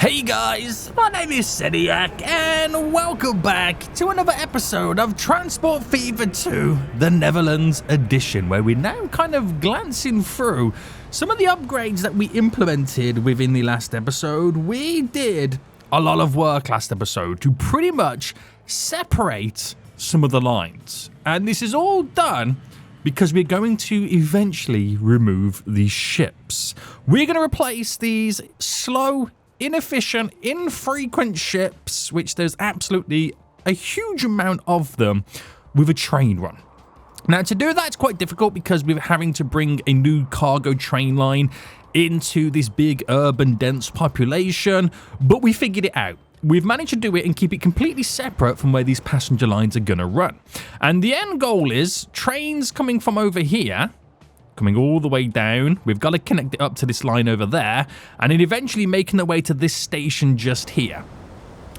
Hey guys, my name is Seniac and welcome back to another episode of Transport Fever 2, the Netherlands edition, where we're now kind of glancing through some of the upgrades that we implemented within the last episode. We did a lot of work last episode to pretty much separate some of the lines, and this is all done because we're going to eventually remove these ships. We're going to replace these slow, inefficient, infrequent ships, which there's absolutely a huge amount of them, with a train run. Now, to do that, it's quite difficult because we're having to bring a new cargo train line into this big urban dense population, but we figured it out. We've managed to do it and keep it completely separate from where these passenger lines are going to run. And the end goal is trains coming from over here, coming all the way down. We've got to connect it up to this line over there, and then eventually making their way to this station just here.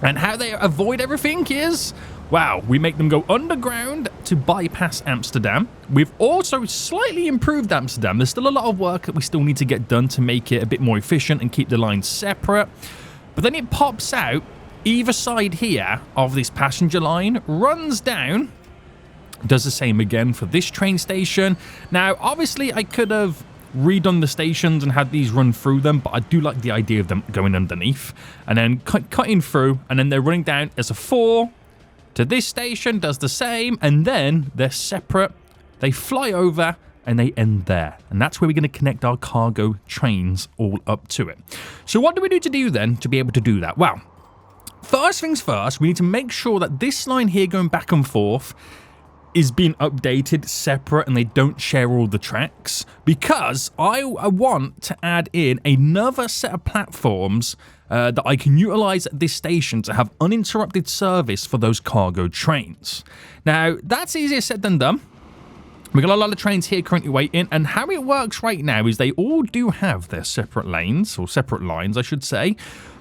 And how they avoid everything is, wow, we make them go underground to bypass Amsterdam. We've also slightly improved Amsterdam. There's still a lot of work that we still need to get done to make it a bit more efficient and keep the lines separate. But then it pops out either side here of this passenger line, runs down, does the same again for this train station. Now, obviously, I could have redone the stations and had these run through them, but I do like the idea of them going underneath and then cutting through, and then they're running down as a 4 to this station, does the same, and then they're separate. They fly over and they end there. And that's where we're going to connect our cargo trains all up to it. So what do we need to do then to be able to do that? Well, first things first, we need to make sure that this line here going back and forth is being updated separate and they don't share all the tracks, because I want to add in another set of platforms that I can utilize at this station to have uninterrupted service for those cargo trains. Now, that's easier said than done. We've got a lot of trains here currently waiting, and how it works right now is they all do have their separate lanes, or separate lines, I should say,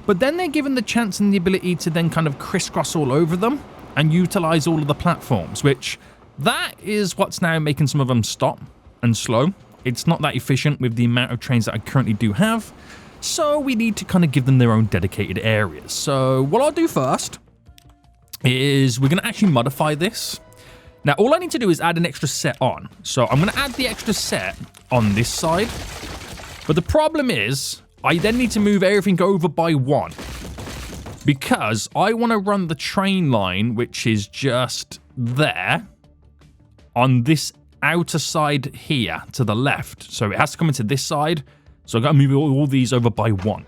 but then they're given the chance and the ability to then kind of crisscross all over them and utilize all of the platforms, which that is what's now making some of them stop and slow. It's not that efficient with the amount of trains that I currently do have, so we need to kind of give them their own dedicated areas. So what I'll do first is we're going to actually modify this. Now, all I need to do is add an extra set on. So I'm going to add the extra set on this side. But the problem is, I then need to move everything over by 1. Because I want to run the train line, which is just there, on this outer side here to the left. So it has to come into this side. So I've got to move all these over by 1.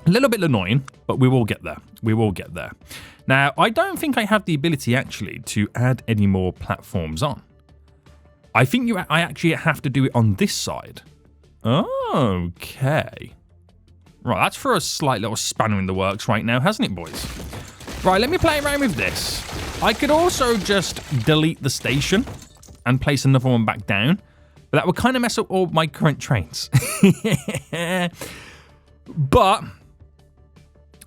A little bit annoying, but we will get there. We will get there. Now, I don't think I have the ability, actually, to add any more platforms on. I think I actually have to do it on this side. Okay. Right, that's for a slight little spanner in the works right now, hasn't it, boys? Right, let me play around with this. I could also just delete the station and place another one back down, but that would kind of mess up all my current trains. But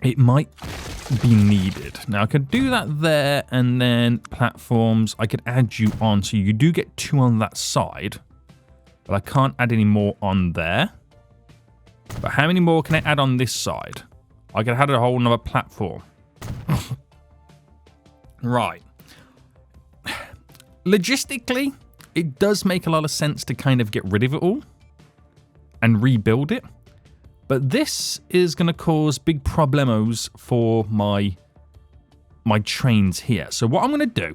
it might be needed. Now, I could do that there, and then platforms, I could add you on, so you do get 2 on that side, but I can't add any more on there. But how many more can I add on this side? I could add a whole nother platform. Right. Logistically, it does make a lot of sense to kind of get rid of it all and rebuild it. But this is going to cause big problemos for my trains here. So what I'm going to do,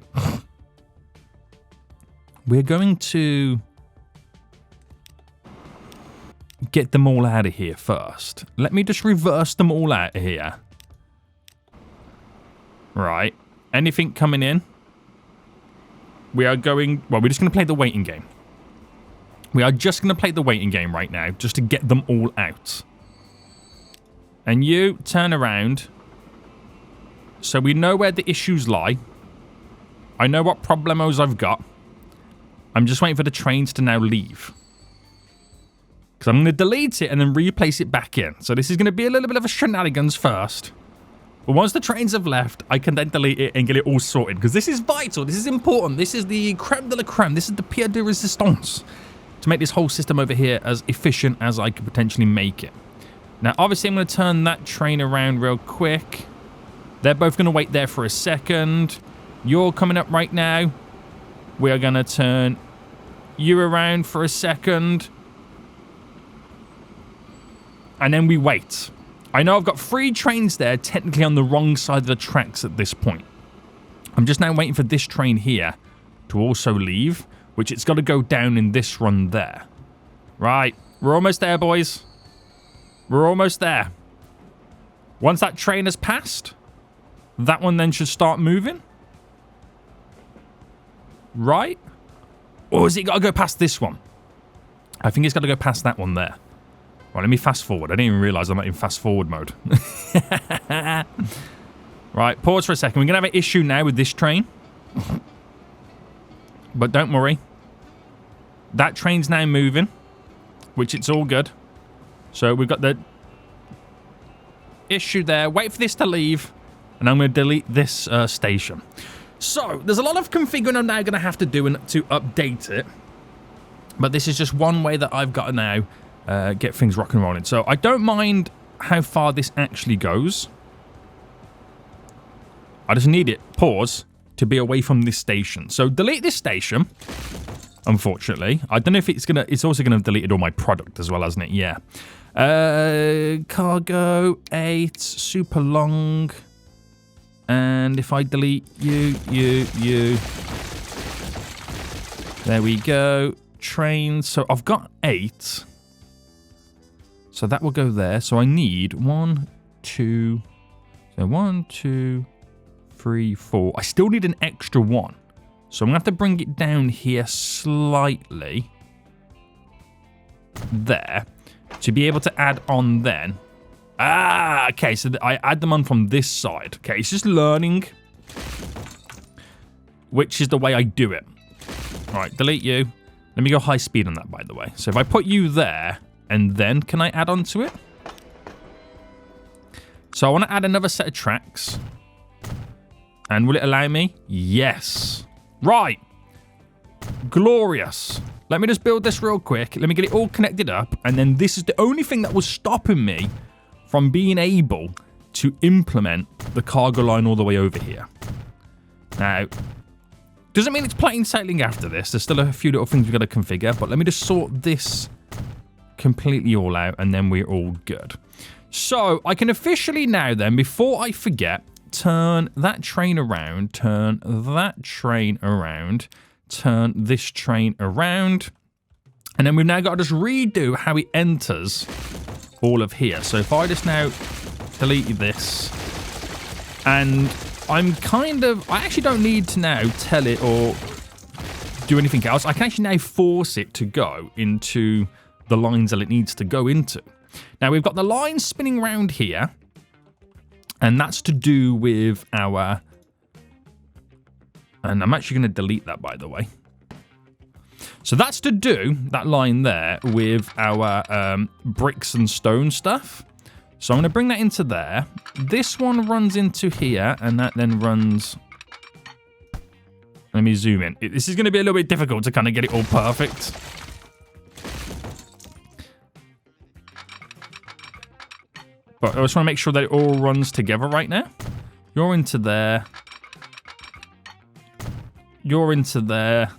we're going to get them all out of here first. Let me just reverse them all out of here. Right. Anything coming in? We are going... Well, we're just going to play the waiting game. We are just going to play the waiting game right now, just to get them all out. And you turn around, so we know where the issues lie. I know what problemos I've got. I'm just waiting for the trains to now leave. Because I'm going to delete it and then replace it back in. So this is going to be a little bit of a shenanigans first. But once the trains have left, I can then delete it and get it all sorted. Because this is vital. This is important. This is the creme de la creme. This is the pied de resistance to make this whole system over here as efficient as I could potentially make it. Now, obviously, I'm going to turn that train around real quick. They're both going to wait there for a second. You're coming up right now. We are going to turn you around for a second. And then we wait. I know I've got 3 trains there, technically on the wrong side of the tracks at this point. I'm just now waiting for this train here to also leave, which it's got to go down in this run there. Right, we're almost there, boys. We're almost there. Once that train has passed, that one then should start moving. Right? Or has it got to go past this one? I think it's got to go past that one there. Right, let me fast forward. I didn't even realise I'm not in fast forward mode. Right, pause for a second. We're going to have an issue now with this train. But don't worry. That train's now moving, which it's all good. So we've got the issue there. Wait for this to leave, and I'm going to delete this station. So there's a lot of configuring I'm now going to have to do to update it. But this is just one way that I've got to now get things rock and rolling. So I don't mind how far this actually goes. I just need it, pause, to be away from this station. So delete this station, unfortunately. I don't know if it's also gonna have deleted all my product as well, hasn't it? Yeah. Cargo 8, super long. And if I delete you. There we go. Trains. So I've got 8. So that will go there. So I need 1, 2. So 1, 2, 3, 4. I still need an extra 1. So I'm going to have to bring it down here slightly. There. To be able to add on then. Ah, okay. So I add them on from this side. Okay, it's just learning which is the way I do it. All right, delete you. Let me go high speed on that, by the way. So if I put you there, and then can I add on to it? So I want to add another set of tracks. And will it allow me? Yes. Right. Glorious. Let me just build this real quick. Let me get it all connected up. And then this is the only thing that was stopping me from being able to implement the cargo line all the way over here. Now, doesn't mean it's plain sailing after this. There's still a few little things we've got to configure. But let me just sort this completely all out. And then we're all good. So I can officially now then, before I forget, turn that train around, turn that train around, turn this train around, and then we've now got to just redo how it enters all of here. So if I just now delete this, and I actually don't need to now tell it or do anything else. I can actually now force it to go into the lines that it needs to go into. Now we've got the line spinning around here, and that's to do with our, and I'm actually going to delete that, by the way. So that's to do, that line there, with our bricks and stone stuff. So I'm going to bring that into there. This one runs into here, and that then runs... Let me zoom in. This is going to be a little bit difficult to kind of get it all perfect. But I just want to make sure that it all runs together right now. You're into there. You're into there.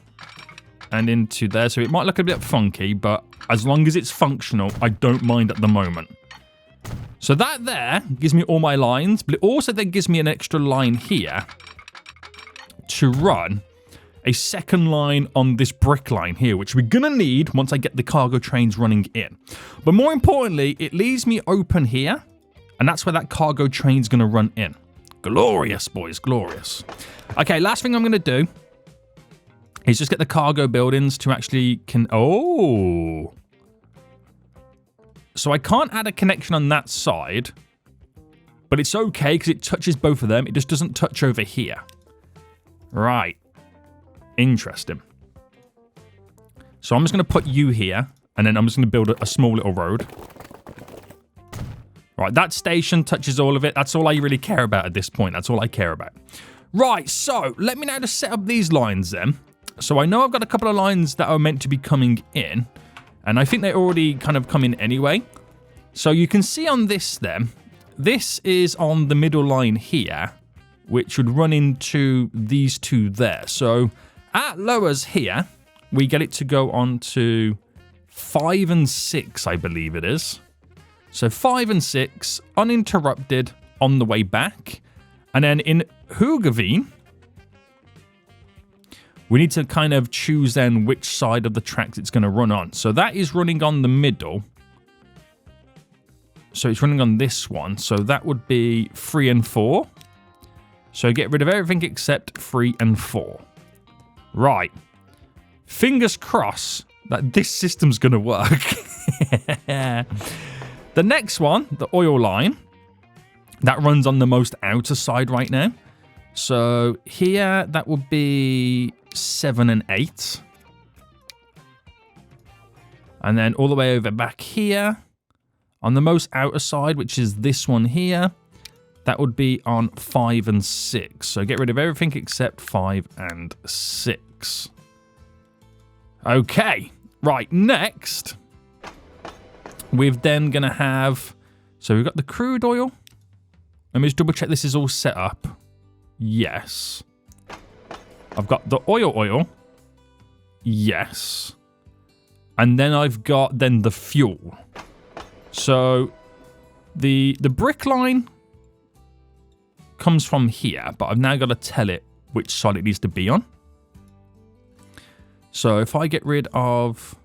And into there. So it might look a bit funky, but as long as it's functional, I don't mind at the moment. So that there gives me all my lines, but it also then gives me an extra line here to run a second line on this brick line here, which we're going to need once I get the cargo trains running in. But more importantly, it leaves me open here, and that's where that cargo train's going to run in. Glorious, boys, glorious. Okay, last thing I'm going to do is just get the cargo buildings to actually oh. So I can't add a connection on that side, but it's okay because it touches both of them. It just doesn't touch over here. Right. Interesting. So I'm just going to put you here, and then I'm just going to build a small little road. Right, that station touches all of it. That's all I really care about at this point. That's all I care about. Right, so let me now just set up these lines then. So I know I've got a couple of lines that are meant to be coming in, and I think they already kind of come in anyway. So you can see on this then, this is on the middle line here, which would run into these two there. So at lowers here, we get it to go on to 5 and 6, I believe it is. So 5 and 6, uninterrupted on the way back. And then in Hoogeveen, we need to kind of choose then which side of the tracks it's going to run on. So that is running on the middle. So it's running on this one. So that would be 3 and 4. So get rid of everything except 3 and 4. Right. Fingers crossed that this system's going to work. The next one, the oil line, that runs on the most outer side right now. So here, that would be 7 and 8. And then all the way over back here, on the most outer side, which is this one here, that would be on 5 and 6. So get rid of everything except 5 and 6. Okay, right, next, we're then going to have, so we've got the crude oil. Let me just double check this is all set up. Yes. I've got the oil. Yes. And then I've got then the fuel. So the brick line comes from here, but I've now got to tell it which side it needs to be on. So if I get rid of,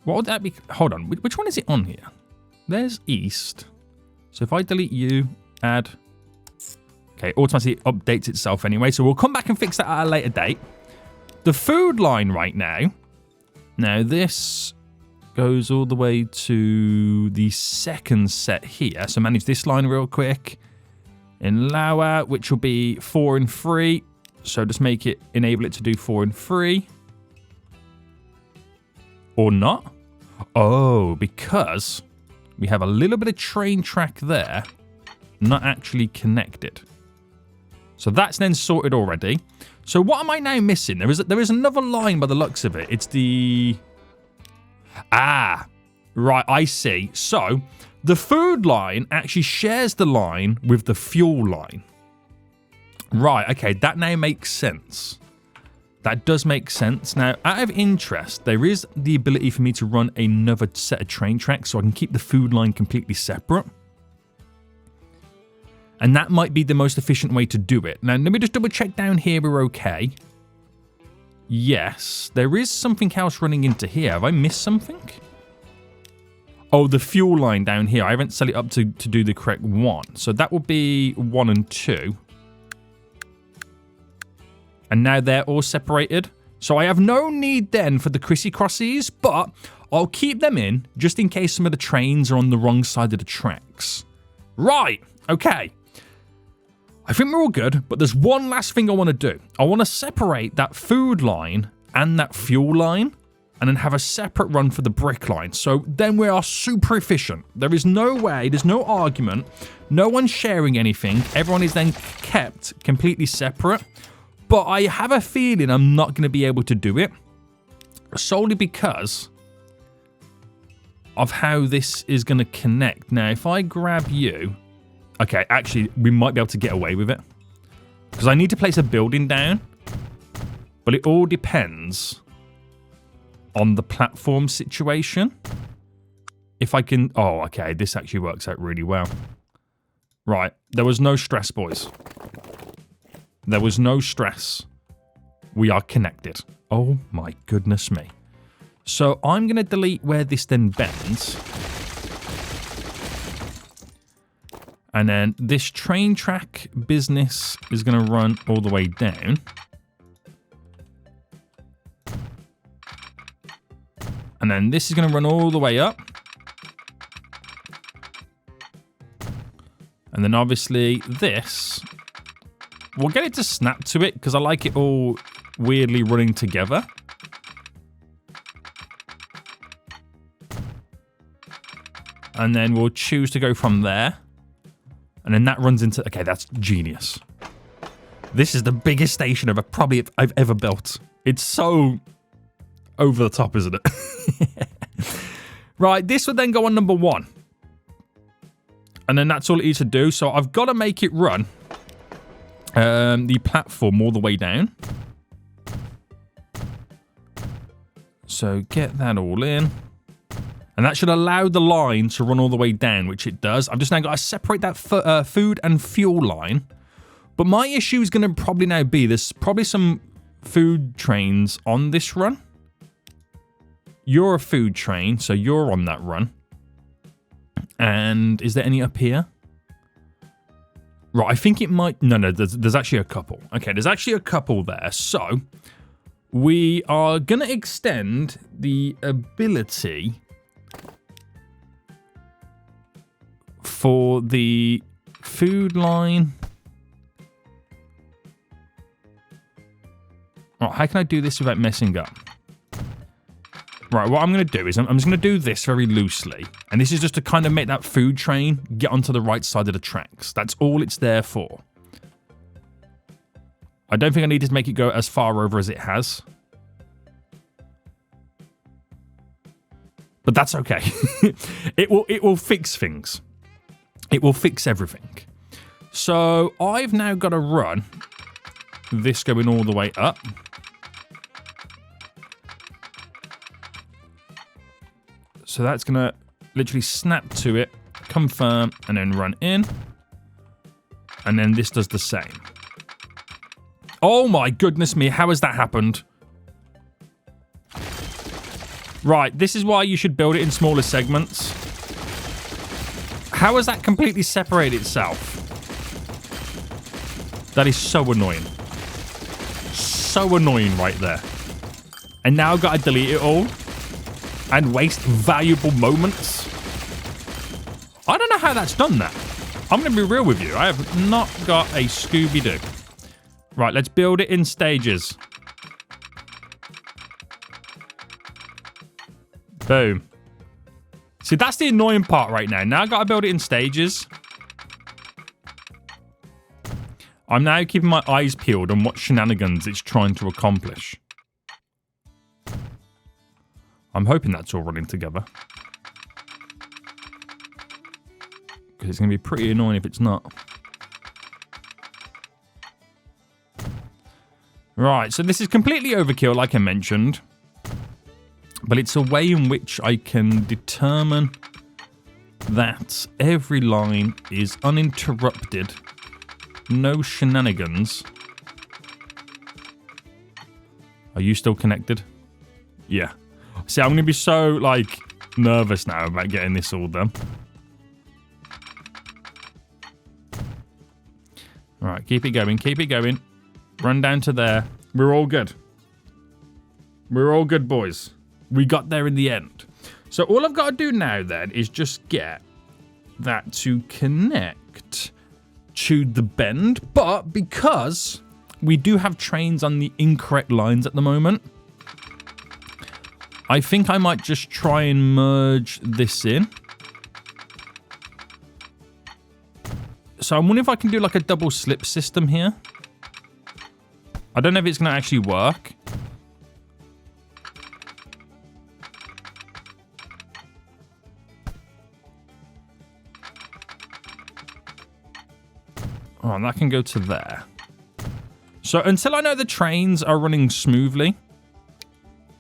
what would that be? Hold on, which one is it on here? There's east. So if I delete you, add, okay, automatically updates itself anyway. So we'll come back and fix that at a later date. The food line right now, this goes all the way to the second set here. So manage this line real quick. In Lauer, which will be 4 and 3. So just enable it to do 4 and 3. Or not. Oh, because we have a little bit of train track there, not actually connected. So that's then sorted already. So what am I now missing? There is another line by the looks of it. It's the... Ah, right, I see. So the food line actually shares the line with the fuel line. Right, okay, that now makes sense. That does make sense. Now, out of interest, there is the ability for me to run another set of train tracks so I can keep the food line completely separate. And that might be the most efficient way to do it. Now, let me just double check down here we're okay. Yes, there is something else running into here. Have I missed something? Oh, the fuel line down here. I haven't set it up to do the correct one. So that will be 1 and 2. And now they're all separated. So I have no need then for the Chrissy Crossies, but I'll keep them in just in case some of the trains are on the wrong side of the tracks. Right, okay. I think we're all good, but there's one last thing I want to do. I want to separate that food line and that fuel line and then have a separate run for the brick line. So then we are super efficient. There is no way, there's no argument, no one's sharing anything. Everyone is then kept completely separate. But I have a feeling I'm not going to be able to do it solely because of how this is going to connect. Now, if I grab you... Okay, actually, we might be able to get away with it. Because I need to place a building down. But it all depends on the platform situation. If I can... Oh, okay, this actually works out really well. Right, there was no stress, boys. There was no stress. We are connected. Oh my goodness me. So I'm going to delete where this then bends. And then this train track business is going to run all the way down. And then this is going to run all the way up. And then obviously this... We'll get it to snap to it because I like it all weirdly running together. And then we'll choose to go from there. And then that runs into... Okay, that's genius. This is the biggest station I've ever built. It's so over the top, isn't it? Right, this would then go on number 1. And then that's all it needs to do. So I've got to make it run the platform all the way down. So get that all in. And that should allow the line to run all the way down, which it does. I've just now got to separate that food and fuel line. But my issue is going to probably now be there's probably some food trains on this run. You're a food train, so you're on that run. And is there any up here? Right, I think it might... No, there's actually a couple. Okay, there's actually a couple there. So we are going to extend the ability for the food line. Right, how can I do this without messing up? Right, what I'm going to do is I'm just going to do this very loosely. And this is just to kind of make that food train get onto the right side of the tracks. That's all it's there for. I don't think I need to make it go as far over as it has. But that's okay. It will fix things. It will fix everything. So I've now got to run this going all the way up. So that's going to literally snap to it, confirm, and then run in. And then this does the same. Oh my goodness me, how has that happened? Right, this is why you should build it in smaller segments. How has that completely separated itself? That is so annoying. So annoying right there. And now I've got to delete it all. And waste valuable moments. I don't know how that's done that. I'm going to be real with you. I have not got a Scooby-Doo. Right, let's build it in stages. Boom. See, that's the annoying part right now. Now I've got to build it in stages. I'm now keeping my eyes peeled on what shenanigans it's trying to accomplish. I'm hoping that's all running together. Because it's going to be pretty annoying if it's not. Right, so this is completely overkill, like I mentioned. But it's a way in which I can determine that every line is uninterrupted. No shenanigans. Are you still connected? Yeah. See, I'm going to be so, like, nervous now about getting this all done. Right, keep it going, keep it going. Run down to there. We're all good. We're all good, boys. We got there in the end. So all I've got to do now, then, is just get that to connect to the bend. But because we do have trains on the incorrect lines at the moment, I think I might just try and merge this in. So I'm wondering if I can do like a double slip system here. I don't know if it's going to actually work. Oh, and that can go to there. So until I know the trains are running smoothly,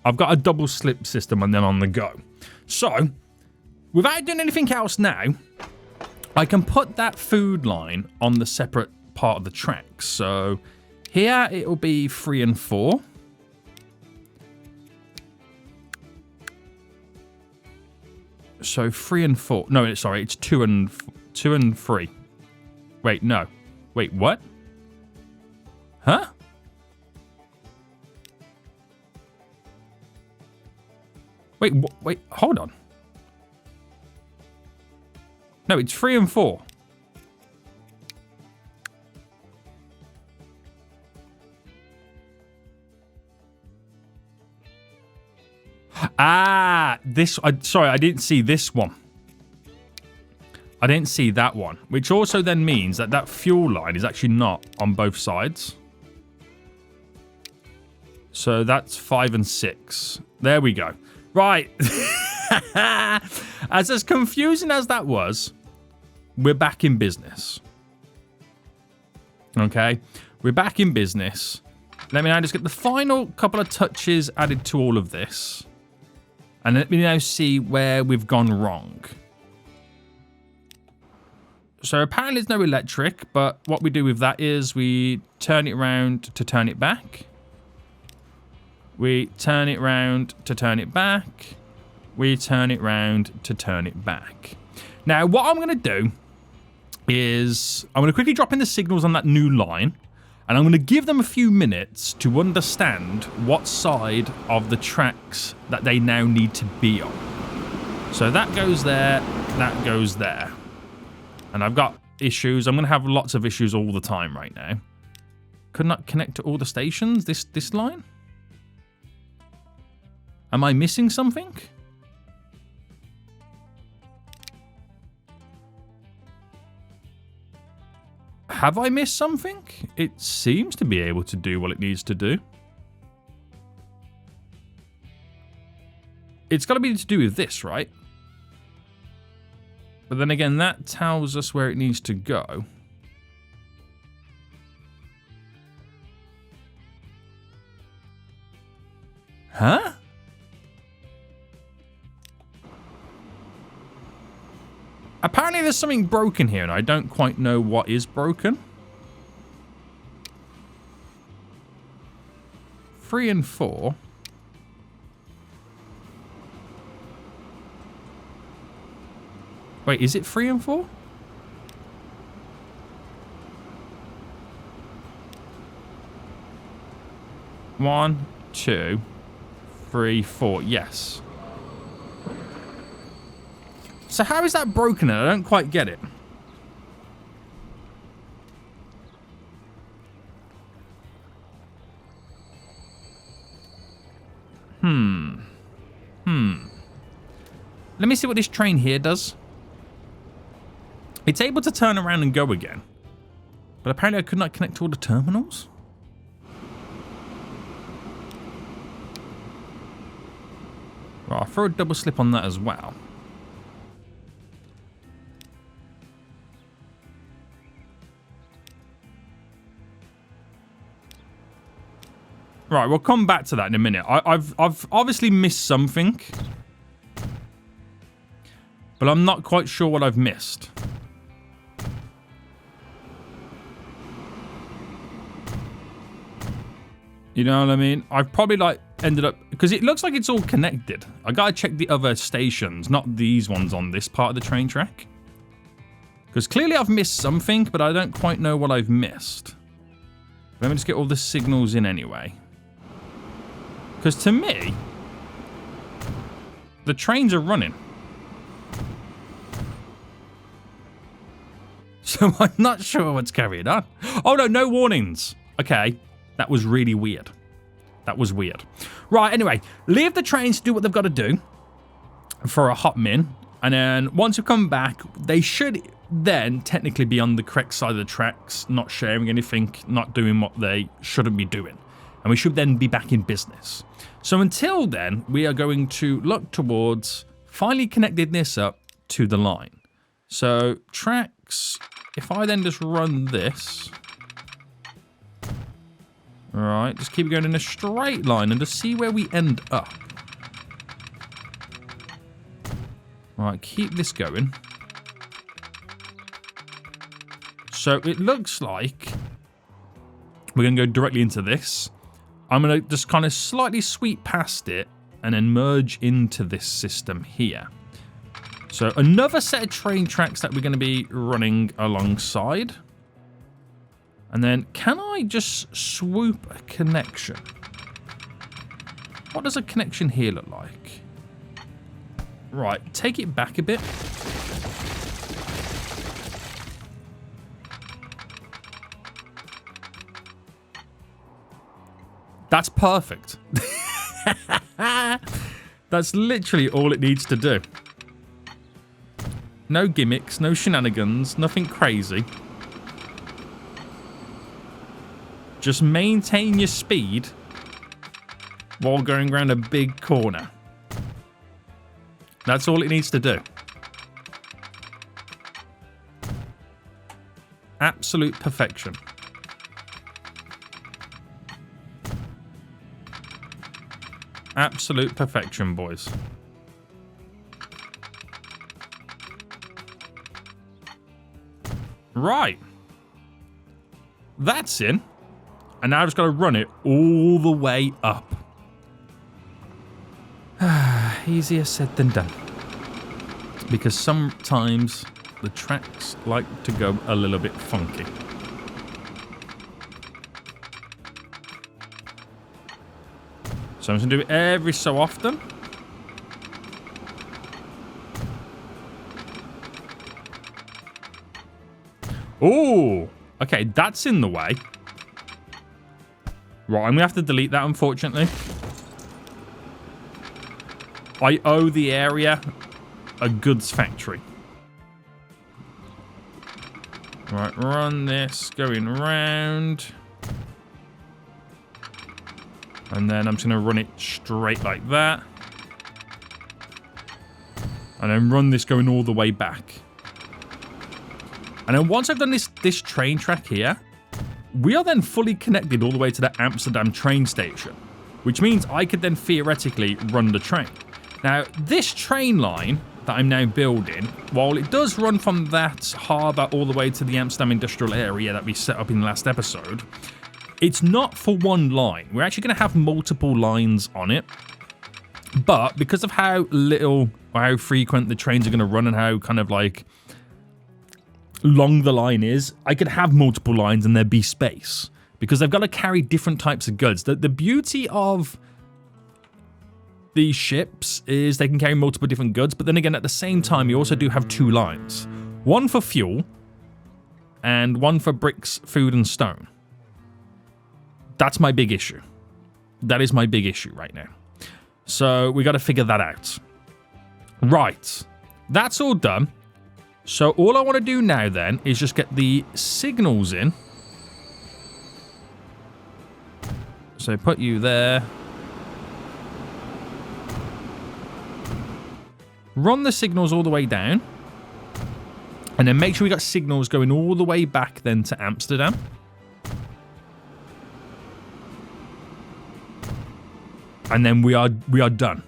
I've got a double slip system and then on the go. So, without doing anything else now, I can put that food line on the separate part of the track. So, here it'll be 3 and 4. So 3 and 4. No, sorry, it's 2 and 3. Wait, no. Wait, what? Huh? Wait, hold on. No, it's 3 and 4. Ah, sorry, I didn't see this one. I didn't see that one, which also then means that that fuel line is actually not on both sides. So that's 5 and 6. There we go. Right. As confusing as that was, we're back in business. Okay, we're back in business. Let me now just get the final couple of touches added to all of this. And let me now see where we've gone wrong. So apparently there's no electric, but what we do with that is we turn it around to turn it back. We turn it round to turn it back. We turn it round to turn it back. Now, what I'm going to do is I'm going to quickly drop in the signals on that new line, and I'm going to give them a few minutes to understand what side of the tracks that they now need to be on. So that goes there, that goes there. And I've got issues. I'm going to have lots of issues all the time right now. Could not connect to all the stations, this line? Am I missing something? Have I missed something? It seems to be able to do what it needs to do. It's got to be to do with this, right? But then again, that tells us where it needs to go. Huh? Apparently there's something broken here, and I don't quite know what is broken. 3 and 4. Wait, is it 3 and 4? One, 2, 3, 4. Yes. So how is that broken? I don't quite get it. Let me see what this train here does. It's able to turn around and go again. But apparently I could not connect to all the terminals. Well, I'll throw a double slip on that as well. Right, we'll come back to that in a minute. I've obviously missed something. But I'm not quite sure what I've missed. You know what I mean? I've probably like ended up... Because it looks like it's all connected. I gotta check the other stations, not these ones on this part of the train track. Because clearly I've missed something, but I don't quite know what I've missed. Let me just get all the signals in anyway. Because to me, the trains are running. So I'm not sure what's carried on. Oh no, no warnings. Okay, that was really weird. That was weird. Right, anyway, leave the trains to do what they've got to do for a hot min. And then once we come back, they should then technically be on the correct side of the tracks, not sharing anything, not doing what they shouldn't be doing. And we should then be back in business. So until then, we are going to look towards finally connecting this up to the line. So tracks, if I then just run this. All right, just keep going in a straight line and just see where we end up. All right, keep this going. So it looks like we're going to go directly into this. I'm going to just kind of slightly sweep past it and then merge into this system here. So another set of train tracks that we're going to be running alongside. And then can I just swoop a connection? What does a connection here look like? Right, take it back a bit. That's perfect. That's literally all it needs to do. No gimmicks, no shenanigans, nothing crazy. Just maintain your speed while going around a big corner. That's all it needs to do. Absolute perfection. Absolute perfection, boys. Right. That's in. And now I've just got to run it all the way up. Easier said than done. Because sometimes the tracks like to go a little bit funky. So I'm just going to do it every so often. Oh, okay, that's in the way. Right, I'm going to have to delete that, unfortunately. I owe the area a goods factory. Right, run this, going round. And then I'm just going to run it straight like that. And then run this going all the way back. And then once I've done this train track here, we are then fully connected all the way to the Amsterdam train station, which means I could then theoretically run the train. Now, this train line that I'm now building, while it does run from that harbour all the way to the Amsterdam industrial area that we set up in the last episode, it's not for one line. We're actually going to have multiple lines on it. But because of how little or how frequent the trains are going to run and how kind of like long the line is, I could have multiple lines and there'd be space. Because they've got to carry different types of goods. The beauty of these ships is they can carry multiple different goods. But then again, at the same time, you also do have two lines. One for fuel and one for bricks, food and stone. That's my big issue. That is my big issue right now. So we got to figure that out. Right. That's all done. So all I want to do now then is just get the signals in. So put you there. Run the signals all the way down. And then make sure we got signals going all the way back then to Amsterdam. And then we are done.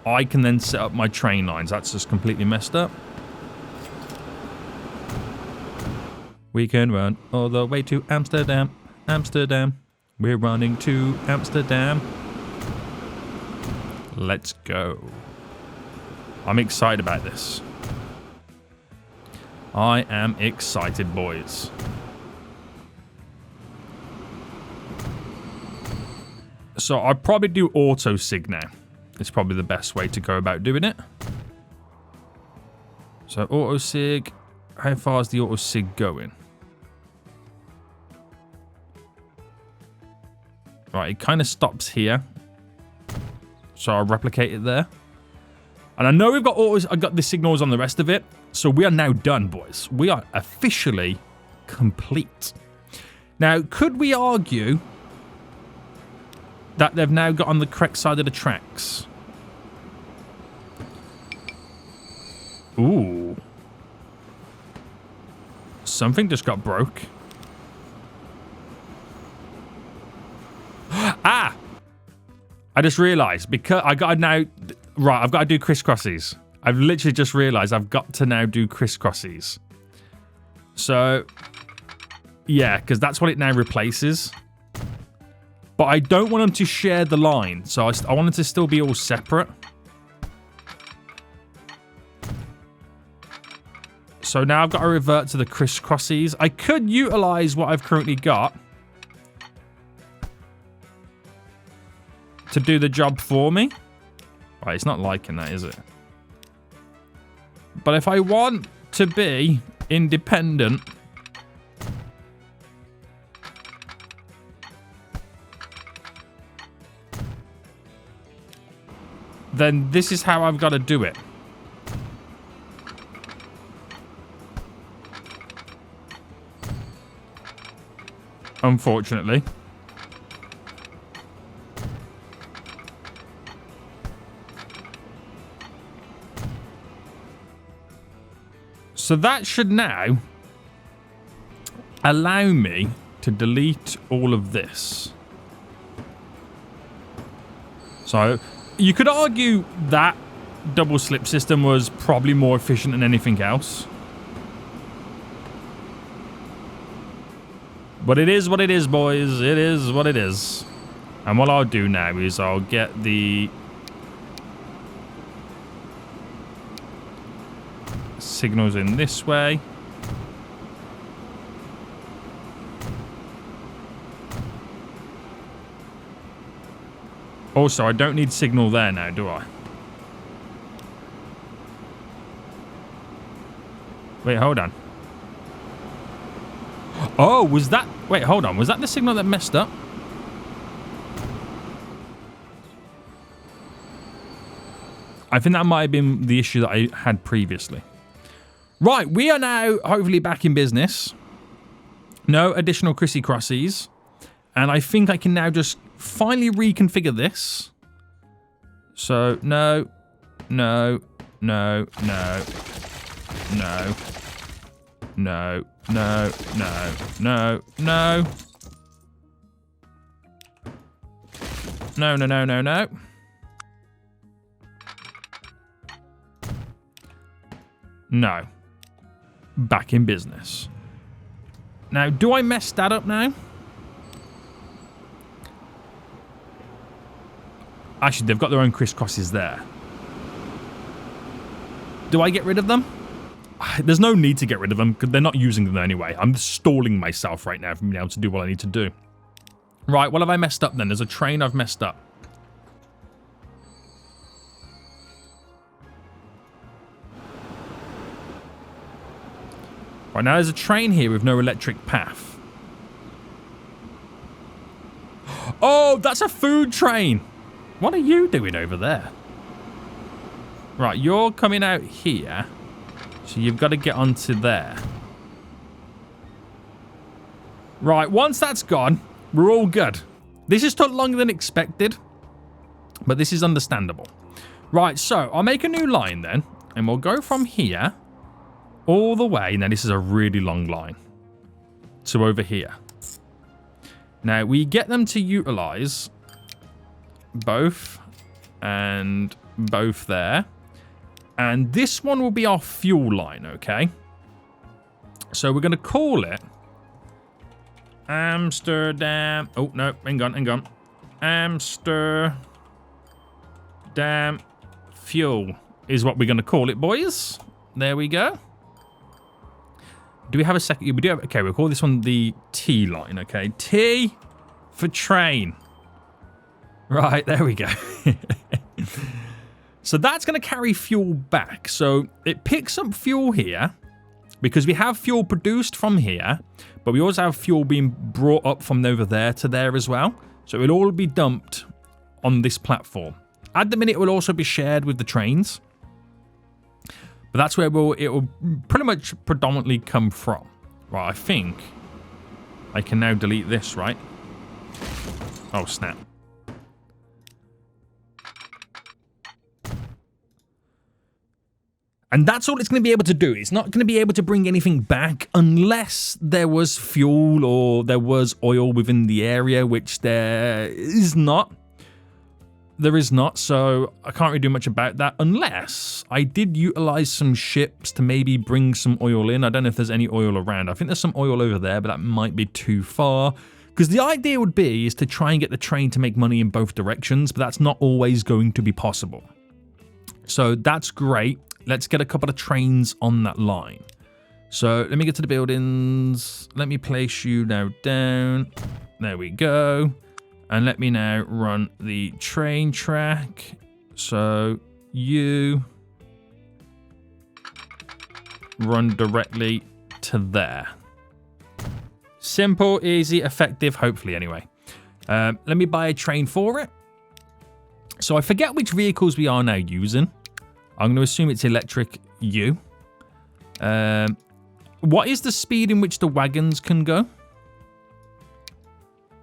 I can then set up my train lines. That's just completely messed up. We can run all the way to Amsterdam. Amsterdam. We're running to Amsterdam. Let's go. I'm excited about this. I am excited, boys. So I'd probably do auto sig now. It's probably the best way to go about doing it. So auto sig. How far is the auto sig going? Right, it kind of stops here. So I'll replicate it there. And I know we've got autos, I got the signals on the rest of it. So we are now done, boys. We are officially complete. Now, could we argue that they've now got on the correct side of the tracks? Ooh. Something just got broke. Ah! I just realised, because I got to now... Right, I've got to do crisscrossies. I've literally just realised I've got to now do crisscrossies. So, yeah, because that's what it now replaces. But I don't want them to share the line. So I want it to still be all separate. So now I've got to revert to the crisscrossies. I could utilise what I've currently got to do the job for me. Right, it's not liking that, is it? But if I want to be independent, then this is how I've got to do it. Unfortunately. So that should now allow me to delete all of this. So you could argue that double slip system was probably more efficient than anything else. But it is what it is, boys. It is what it is. And what I'll do now is I'll get the signals in this way. Also, I don't need signal there now, do I? Wait, hold on. Oh, was that... Wait, hold on. Was that the signal that messed up? I think that might have been the issue that I had previously. Right, we are now hopefully back in business. No additional Chrissy Crossies. And I think I can now just finally reconfigure this. So, no, no, no, no, no, no, no, no, no, no. No, no, no, no, no. No. Back in business. Now, do I mess that up now? Actually, they've got their own crisscrosses there. Do I get rid of them? There's no need to get rid of them because they're not using them anyway. I'm stalling myself right now from being able to do what I need to do. Right, what have I messed up then? There's a train I've messed up. Right, now there's a train here with no electric path. Oh, that's a food train. What are you doing over there? Right, you're coming out here. So you've got to get onto there. Right, once that's gone, we're all good. This has took longer than expected, but this is understandable. Right, so I'll make a new line then, and we'll go from here all the way. Now, this is a really long line. So over here. Now, we get them to utilize both and both there. And this one will be our fuel line, okay? So we're going to call it Amsterdam. Oh, no, hang on, hang on. Amsterdam fuel is what we're going to call it, boys. There we go. Do we have a second? We do have, okay, we'll call this one the T line, okay? T for train. Right, there we go. So that's going to carry fuel back. So it picks up fuel here because we have fuel produced from here, but we also have fuel being brought up from over there to there as well. So it'll all be dumped on this platform. At the minute, it will also be shared with the trains. But that's where it will pretty much predominantly come from. Right, I think I can now delete this, right? Oh, snap. And that's all it's going to be able to do. It's not going to be able to bring anything back unless there was fuel or there was oil within the area, which there is not. There is not, so I can't really do much about that unless I did utilize some ships to maybe bring some oil in. I don't know if there's any oil around. I think there's some oil over there, but that might be too far. Because the idea would be is to try and get the train to make money in both directions, but that's not always going to be possible. So that's great. Let's get a couple of trains on that line. So let me get to the buildings. Let me place you now down. There we go. And let me now run the train track. So you run directly to there. Simple, easy, effective, hopefully anyway. Let me buy a train for it. So I forget which vehicles we are now using. I'm going to assume it's electric U. What is the speed in which the wagons can go?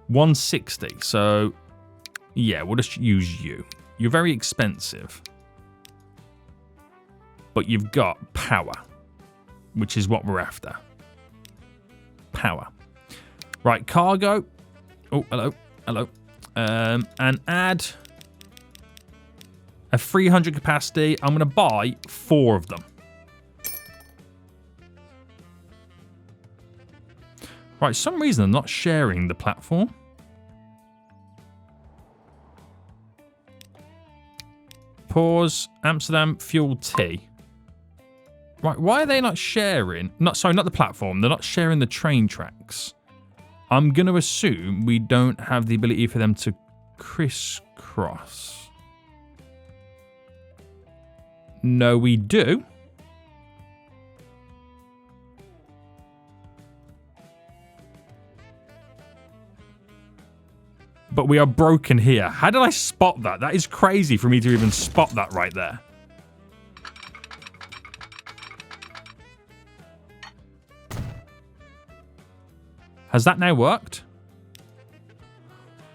160. So, yeah, we'll just use you. You're very expensive. But you've got power. which is what we're after. Power. Right, cargo. Oh, hello. Hello. And add a 300 capacity. I'm going to buy 4 of them. Right, for some reason I'm not sharing the platform. Pause. Amsterdam fuel T. Right, why are they not sharing? Sorry, not the platform. They're not sharing the train tracks. I'm going to assume we don't have the ability for them to crisscross. No, we do. But we are broken here. How did I spot that? That is crazy for me to even spot that right there. Has that now worked?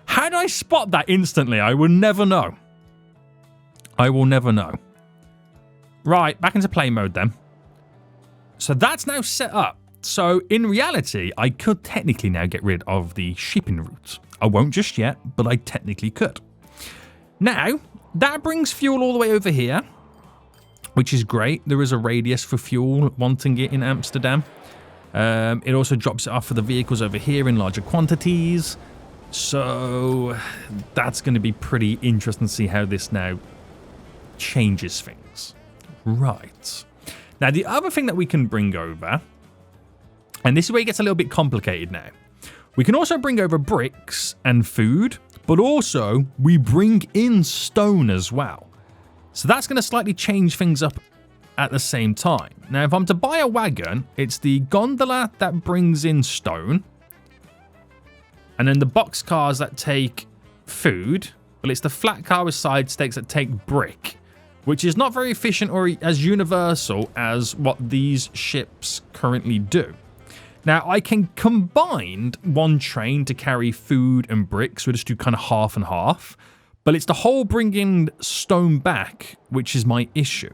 How did I spot that instantly? I will never know. I will never know. Right, back into play mode then. So that's now set up. So in reality, I could technically now get rid of the shipping route. I won't just yet, but I technically could. Now, that brings fuel all the way over here, which is great. There is a radius for fuel wanting it in Amsterdam. It also drops it off for the vehicles over here in larger quantities. So that's going to be pretty interesting to see how this now changes things. Right. Now, the other thing that we can bring over, and this is where it gets a little bit complicated now. We can also bring over bricks and food, but also we bring in stone as well. So that's going to slightly change things up at the same time. Now, if I'm to buy a wagon, it's the gondola that brings in stone, and then the box cars that take food, but it's the flat car with side stakes that take brick, which is not very efficient or as universal as what these ships currently do. Now, I can combine one train to carry food and bricks, so we just do kind of half and half, but it's the whole bringing stone back, which is my issue.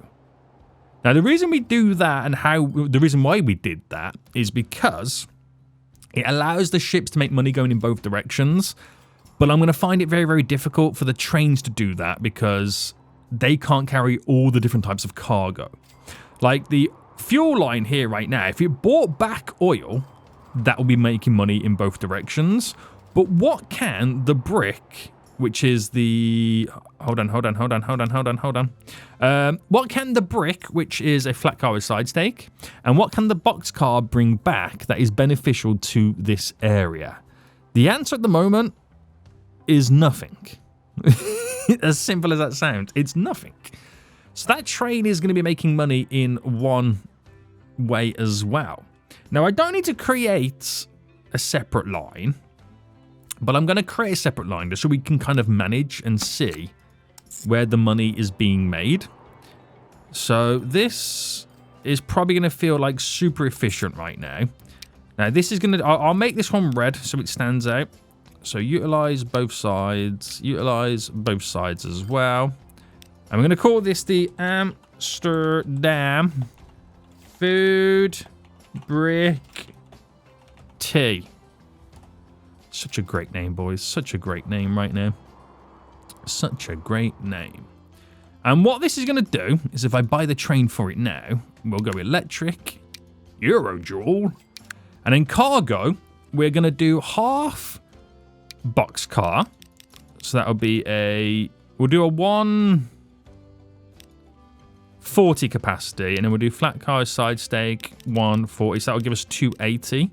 Now, the reason we do that and the reason why we did that is because it allows the ships to make money going in both directions, but I'm going to find it very, very difficult for the trains to do that because they can't carry all the different types of cargo. Like the fuel line here right now, if it bought back oil, that will be making money in both directions. But what can the brick, which is the... Hold on. What can the brick, which is a flat car with side stake, and what can the box car bring back that is beneficial to this area? The answer at the moment is nothing. As simple as that sounds, it's nothing. So that train is going to be making money in one way as well. Now, I don't need to create a separate line, but I'm going to create a separate line just so we can kind of manage and see where the money is being made. So this is probably going to feel like super efficient right now. Now, this is going to... I'll make this one red so it stands out. So utilize both sides as well. I'm going to call this the Amsterdam Food Brick Tea. Such a great name, boys. Such a great name right now. Such a great name. And what this is going to do is if I buy the train for it now, we'll go electric, Eurojoule, and then cargo, we're going to do half box car. So that'll be we'll do a 140 capacity, and then we'll do flat car side stake 140. So that'll give us 280.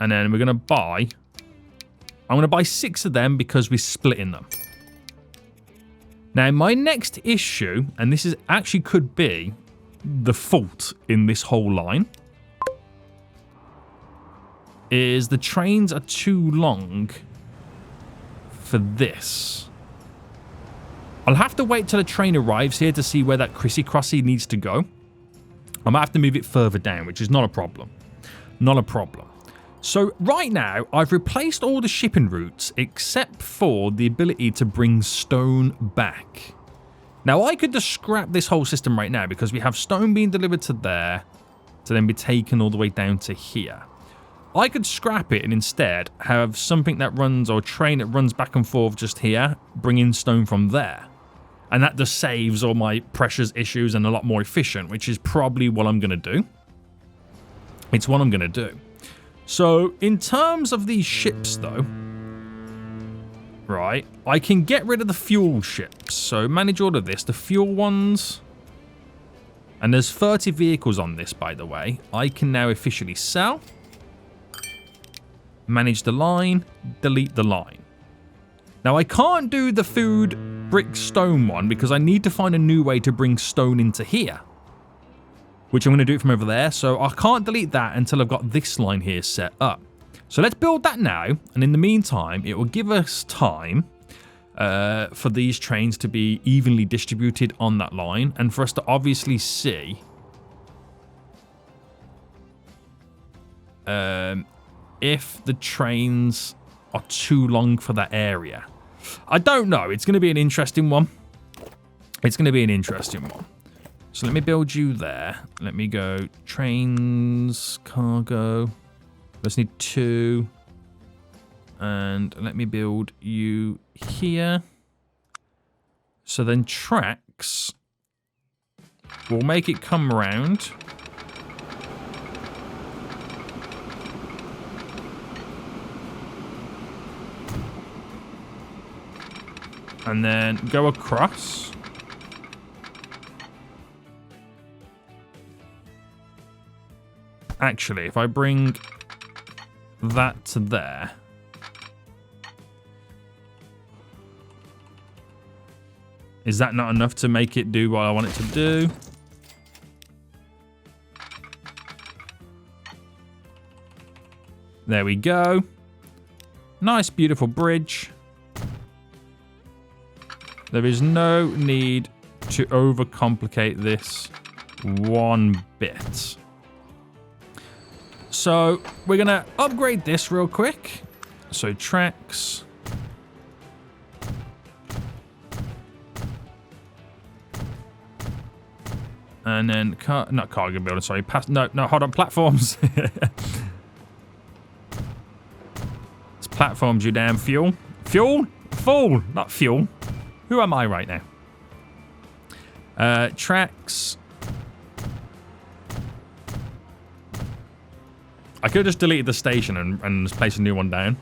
And then we're going to buy... I'm going to buy 6 of them because we're splitting them. Now, my next issue, and this is actually could be the fault in this whole line, is the trains are too long for this. I'll have to wait till a train arrives here to see where that crissy-crossy needs to go. I might have to move it further down, which is not a problem. Not a problem. So right now, I've replaced all the shipping routes except for the ability to bring stone back. Now, I could just scrap this whole system right now because we have stone being delivered to there to then be taken all the way down to here. I could scrap it and instead have something that runs, or a train that runs back and forth just here, bring in stone from there. And that just saves all my pressures issues and a lot more efficient, which is probably what I'm going to do. It's what I'm going to do. So, in terms of these ships, though, right, I can get rid of the fuel ships. So, manage all of this. The fuel ones, and there's 30 vehicles on this, by the way. I can now officially sell. Manage the line, delete the line. Now, I can't do the food, brick, stone one because I need to find a new way to bring stone into here, which I'm going to do it from over there. So I can't delete that until I've got this line here set up. So let's build that now. And in the meantime, it will give us time for these trains to be evenly distributed on that line and for us to obviously see if the trains are too long for that area. I don't know. It's going to be an interesting one. It's going to be an interesting one. So let me build you there. Let me go trains, cargo. Let's need 2. And let me build you here. So then tracks will make it come around. And then go across. Actually, if I bring that to there. Is that not enough to make it do what I want it to do? There we go. Nice, beautiful bridge. There is no need to overcomplicate this one bit. So we're going to upgrade this real quick. So tracks. And then, not cargo building, sorry. No, hold on, platforms. It's platforms, you damn fuel. Fuel? Fool, not fuel. Who am I right now? Tracks. I could have just deleted the station and just placed a new one down.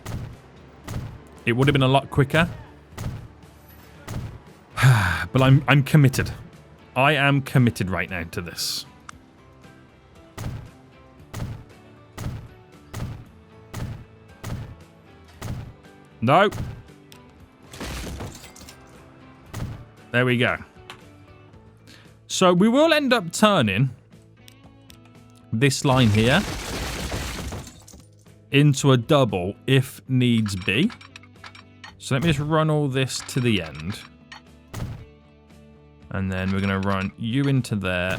It would have been a lot quicker. But I'm committed. I am committed right now to this. No. There we go. So we will end up turning this line here into a double if needs be. So let me just run all this to the end. And then we're going to run you into there,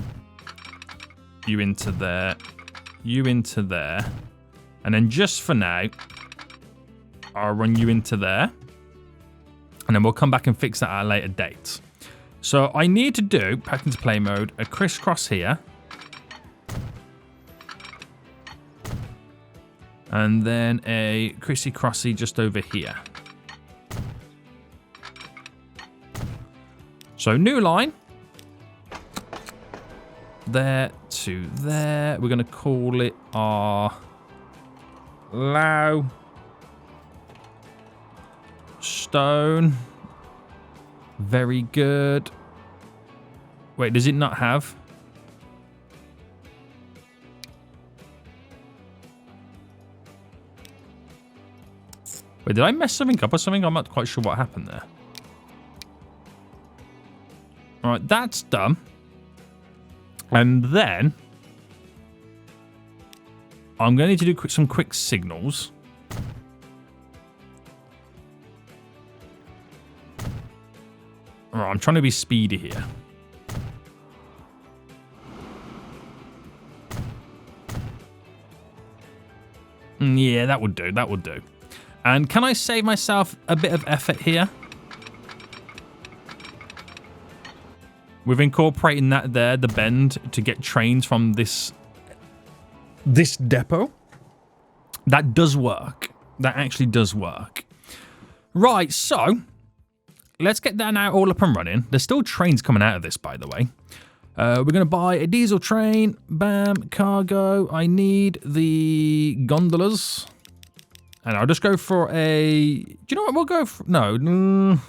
you into there, you into there. And then just for now, I'll run you into there. And then we'll come back and fix that at a later date. So I need to do, back into play mode, a crisscross here. And then a crissy-crossy just over here. So new line. There to there. We're going to call it our Low Stone. Very good. Wait, does it not have? Wait, did I mess something up or something? I'm not quite sure what happened there. All right, that's done. And then I'm going to need to do some quick signals. All right, I'm trying to be speedy here. Yeah, that would do. That would do. And can I save myself a bit of effort here? With incorporating that there, the bend, to get trains from this depot. That does work. That actually does work. Right, so let's get that now all up and running. There's still trains coming out of this, by the way. We're going to buy a diesel train. Bam, cargo. I need the gondolas. And I'll just go for a... Do you know what? We'll go for... No.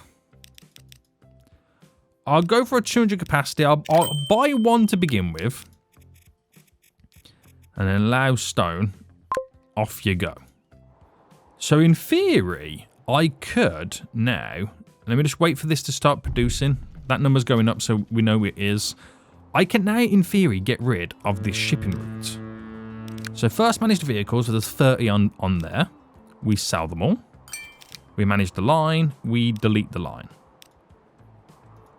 I'll go for a 200 capacity. I'll buy one to begin with. And then allow stone. Off you go. So in theory, I could now... Let me just wait for this to start producing. That number's going up, so we know it is. I can now, in theory, get rid of this shipping route. So first managed vehicles, so there's 30 on there. We sell them all. We manage the line. We delete the line.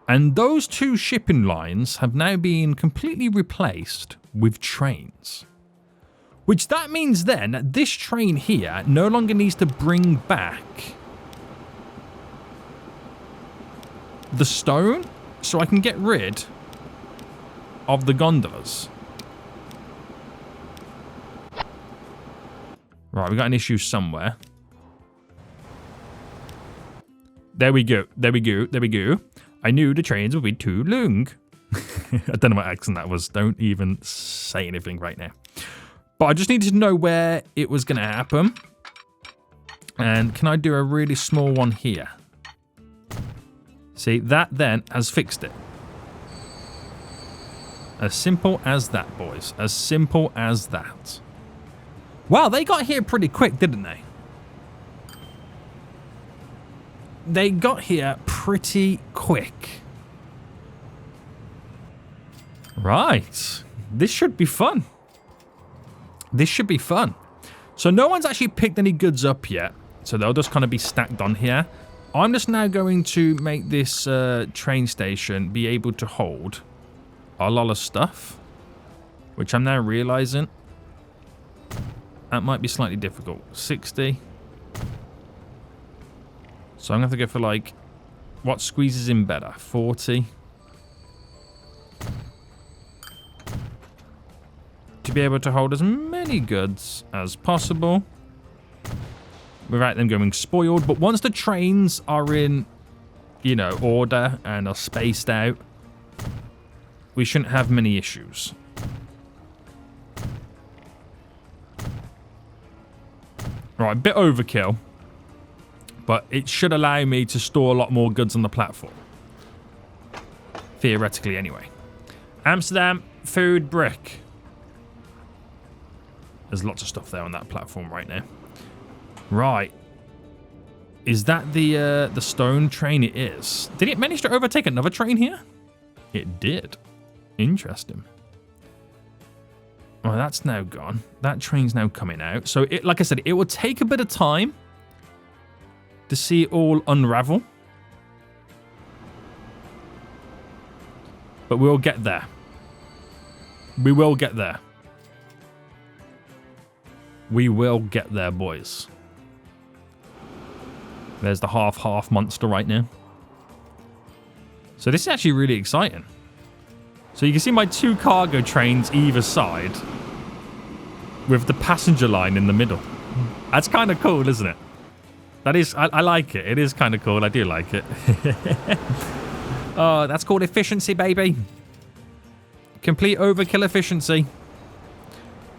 And those two shipping lines have now been completely replaced with trains. Which that means then that this train here no longer needs to bring back the stone, so I can get rid of the gondolas. Right, we got an issue somewhere. There we go. There we go. There we go. I knew the trains would be too long. I don't know what accent that was. Don't even say anything right now. But I just needed to know where it was going to happen. And can I do a really small one here? See, that then has fixed it. As simple as that, boys. As simple as that. Wow, they got here pretty quick, didn't they? They got here pretty quick. Right. This should be fun. This should be fun. So no one's actually picked any goods up yet. So they'll just kind of be stacked on here. I'm just now going to make this train station be able to hold a lot of stuff. Which I'm now realizing that might be slightly difficult. 60. So I'm going to have to go for like, what squeezes in better? 40. To be able to hold as many goods as possible without them going spoiled. But once the trains are in, you know, order and are spaced out, we shouldn't have many issues. Right, a bit overkill. But it should allow me to store a lot more goods on the platform. Theoretically, anyway. Amsterdam, food, brick. There's lots of stuff there on that platform right now. Right. Is that the stone train? It is. Did it manage to overtake another train here? It did. Interesting. Well, that's now gone. That train's now coming out. So, like I said, it will take a bit of time to see it all unravel. But we'll get there. We will get there. We will get there, boys. There's the half-half monster right now. So this is actually really exciting. So you can see my two cargo trains either side with the passenger line in the middle. That's kind of cool, isn't it? That is, I like it. It is kind of cool. I do like it. Oh, that's called efficiency, baby. Complete overkill efficiency.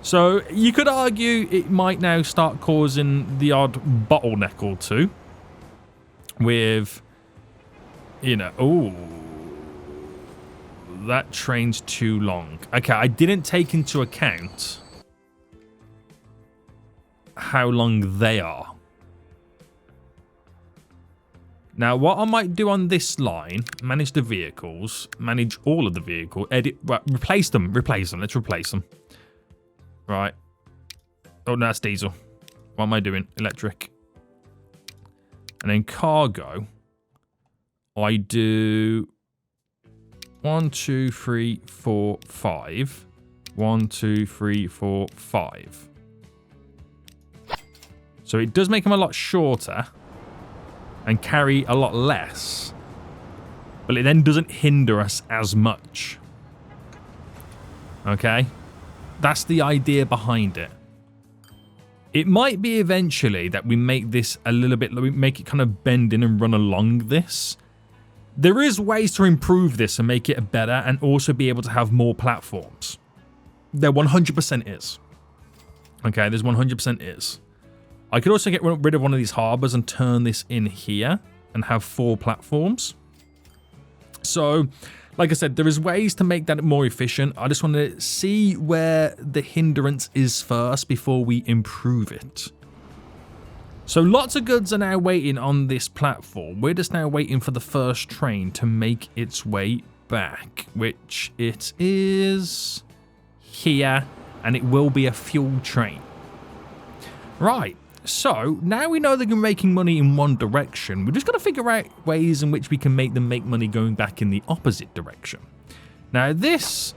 So you could argue it might now start causing the odd bottleneck or two. With, you know, oh, that train's too long. Okay, I didn't take into account how long they are. Now, what I might do on this line, manage the vehicles, manage all of the vehicle, edit, well, replace them. Let's replace them. Right. Oh, no, that's diesel. What am I doing? Electric. And then cargo, I do 1, 2, 3, 4, 5. 1, 2, 3, 4, 5. So it does make them a lot shorter and carry a lot less. but it then doesn't hinder us as much. Okay? That's the idea behind it. It might be eventually that we make this a little bit, we make it kind of bend in and run along this. There is ways to improve this and make it better and also be able to have more platforms. There 100% is. Okay, there's 100% is. I could also get rid of one of these harbors and turn this in here and have 4 platforms. So, like I said, there is ways to make that more efficient. I just want to see where the hindrance is first before we improve it. So lots of goods are now waiting on this platform. We're just now waiting for the first train to make its way back, which it is here, and it will be a fuel train. Right, so now we know they're making money in one direction. We're just got to figure out ways in which we can make them make money going back in the opposite direction. Now this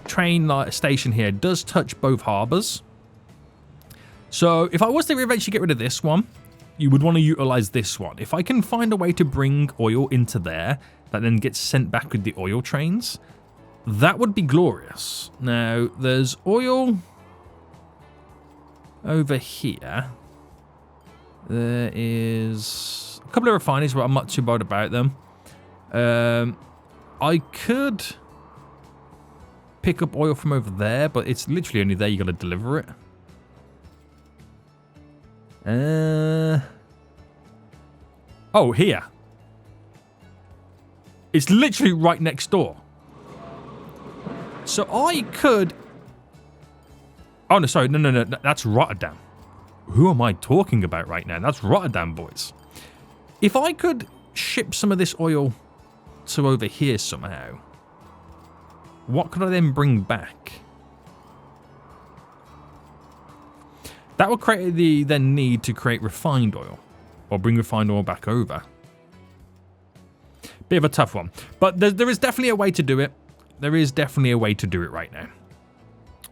train station here does touch both harbors. So if I was to eventually get rid of this one, you would want to utilize this one. If I can find a way to bring oil into there that then gets sent back with the oil trains, that would be glorious. Now, there's oil over here. There is a couple of refineries, but I'm not too bothered about them. I could pick up oil from over there, but it's literally only there you got to deliver it. Oh, here. It's literally right next door. So I could... Oh, no, sorry. No. That's Rotterdam. Who am I talking about right now? That's Rotterdam, boys. If I could ship some of this oil to over here somehow, what could I then bring back? That would create the then need to create refined oil, or bring refined oil back over. Bit of a tough one, but there is definitely a way to do it. There is definitely a way to do it right now.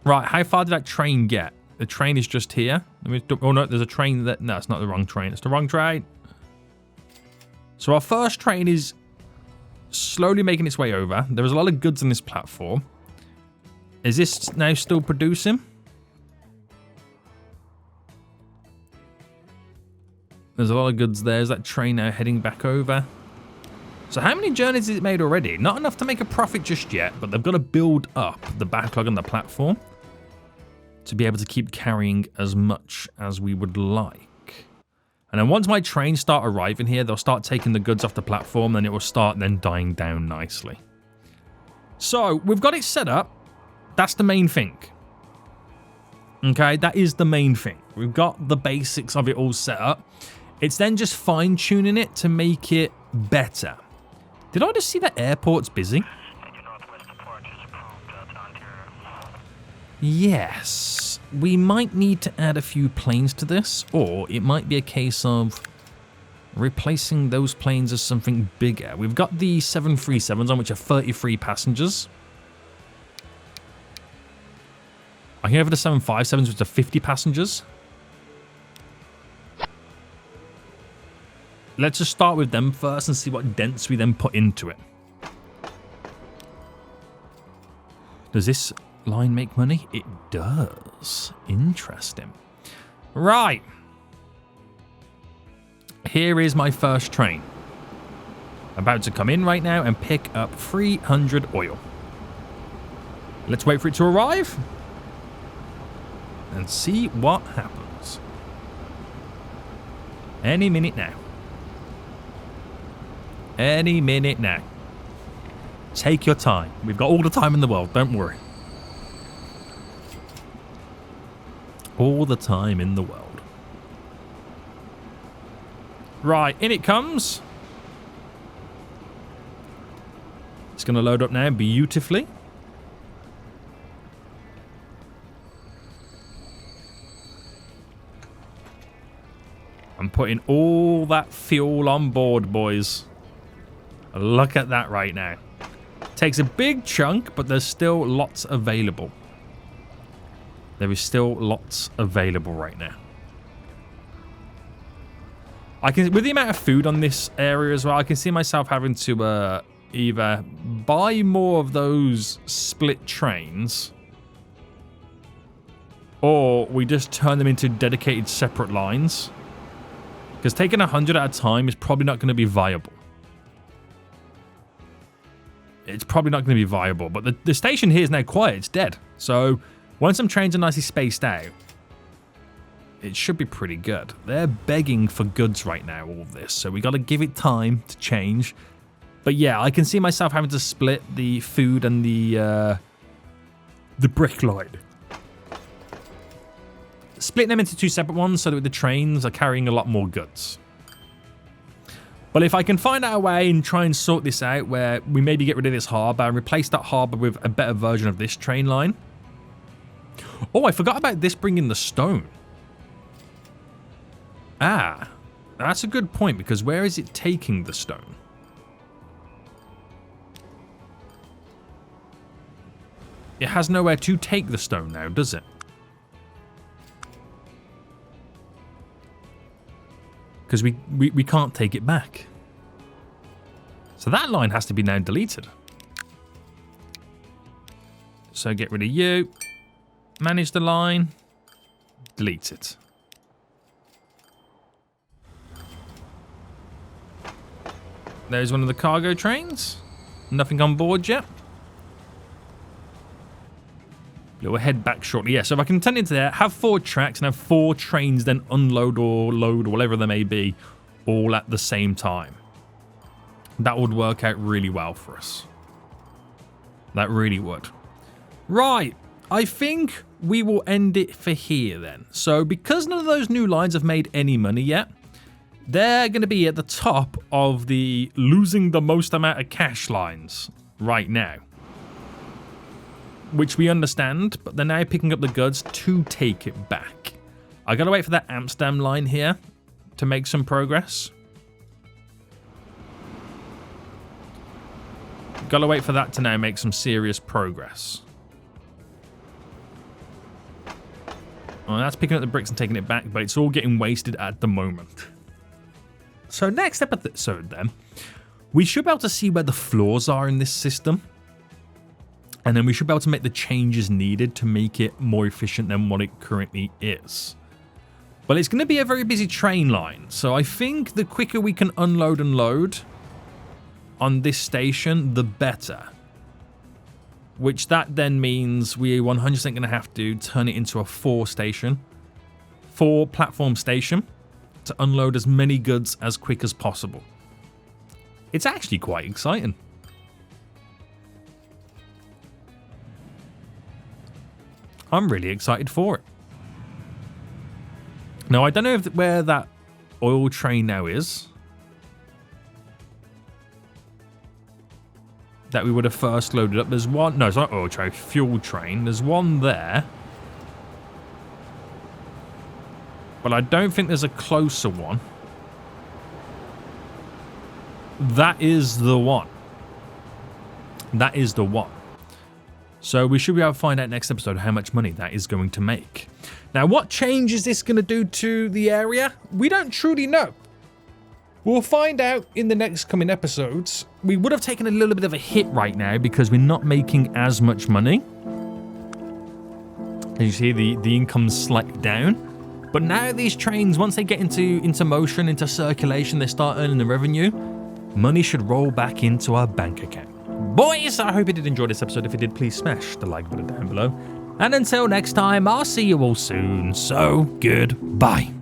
Right, how far did that train get? The train is just here. Oh no, there's a train that... No, it's not the wrong train. It's the wrong train. So our first train is slowly making its way over. There is a lot of goods on this platform. Is this now still producing? There's a lot of goods there. Is that train now heading back over? So how many journeys has it made already? Not enough to make a profit just yet, but they've got to build up the backlog on the platform to be able to keep carrying as much as we would like. And then once my trains start arriving here, they'll start taking the goods off the platform, then it will start then dying down nicely. So we've got it set up. That's the main thing. Okay, that is the main thing. We've got the basics of it all set up. It's then just fine-tuning it to make it better. Did I just see that airport's busy? Yes. We might need to add a few planes to this, or it might be a case of replacing those planes as something bigger. We've got the 737s on, which are 33 passengers. I can go for the 757s, which are 50 passengers. Let's just start with them first and see what dents we then put into it. Does this line make money? It does. Interesting. Right. Here is my first train. About to come in right now and pick up 300 oil. Let's wait for it to arrive and see what happens. Any minute now. Any minute now. Take your time. We've got all the time in the world, don't worry. All the time in the world. Right, in it comes. It's going to load up now beautifully. I'm putting all that fuel on board, boys. Look at that right now. Takes a big chunk, but there's still lots available. There is still lots available right now. I can, with the amount of food on this area as well, I can see myself having to either buy more of those split trains, or we just turn them into dedicated separate lines. Because taking 100 at a time is probably not going to be viable. It's probably not going to be viable. But the station here is now quiet. It's dead. So once some trains are nicely spaced out, it should be pretty good. They're begging for goods right now, all of this. So we got to give it time to change. But yeah, I can see myself having to split the food and the brick line. Split them into two separate ones so that the trains are carrying a lot more goods. But if I can find out a way and try and sort this out where we maybe get rid of this harbour and replace that harbour with a better version of this train line. Oh, I forgot about this bringing the stone. Ah, that's a good point, because where is it taking the stone? It has nowhere to take the stone now, does it? Because we can't take it back. So that line has to be now deleted. So get rid of you. Manage the line. Delete it. There's one of the cargo trains. Nothing on board yet. We'll head back shortly. Yeah, so if I can turn it into there, have 4 tracks and have 4 trains then unload or load or whatever they may be all at the same time. That would work out really well for us. That really would. Right. I think we will end it for here then. So because none of those new lines have made any money yet, they're going to be at the top of the losing the most amount of cash lines right now. Which we understand, but they're now picking up the goods to take it back. I gotta wait for that Amsterdam line here to make some progress. Gotta wait for that to now make some serious progress. Well, that's picking up the bricks and taking it back, but it's all getting wasted at the moment. So next episode then, we should be able to see where the flaws are in this system. And then we should be able to make the changes needed to make it more efficient than what it currently is. But it's going to be a very busy train line. So I think the quicker we can unload and load on this station, the better. Which that then means we're 100% going to have to turn it into a 4-platform station to unload as many goods as quick as possible. It's actually quite exciting. I'm really excited for it. Now, I don't know where that oil train now is. That we would have first loaded up. There's one. No, it's not oil train. Fuel train. There's one there. But I don't think there's a closer one. That is the one. That is the one. So we should be able to find out next episode how much money that is going to make. Now, what change is this going to do to the area? We don't truly know. We'll find out in the next coming episodes. We would have taken a little bit of a hit right now because we're not making as much money. As you see, the income's slightly down. But now these trains, once they get into motion, into circulation, they start earning the revenue, money should roll back into our bank account. Boys, I hope you did enjoy this episode. If you did, please smash the like button down below. And until next time, I'll see you all soon. So, goodbye.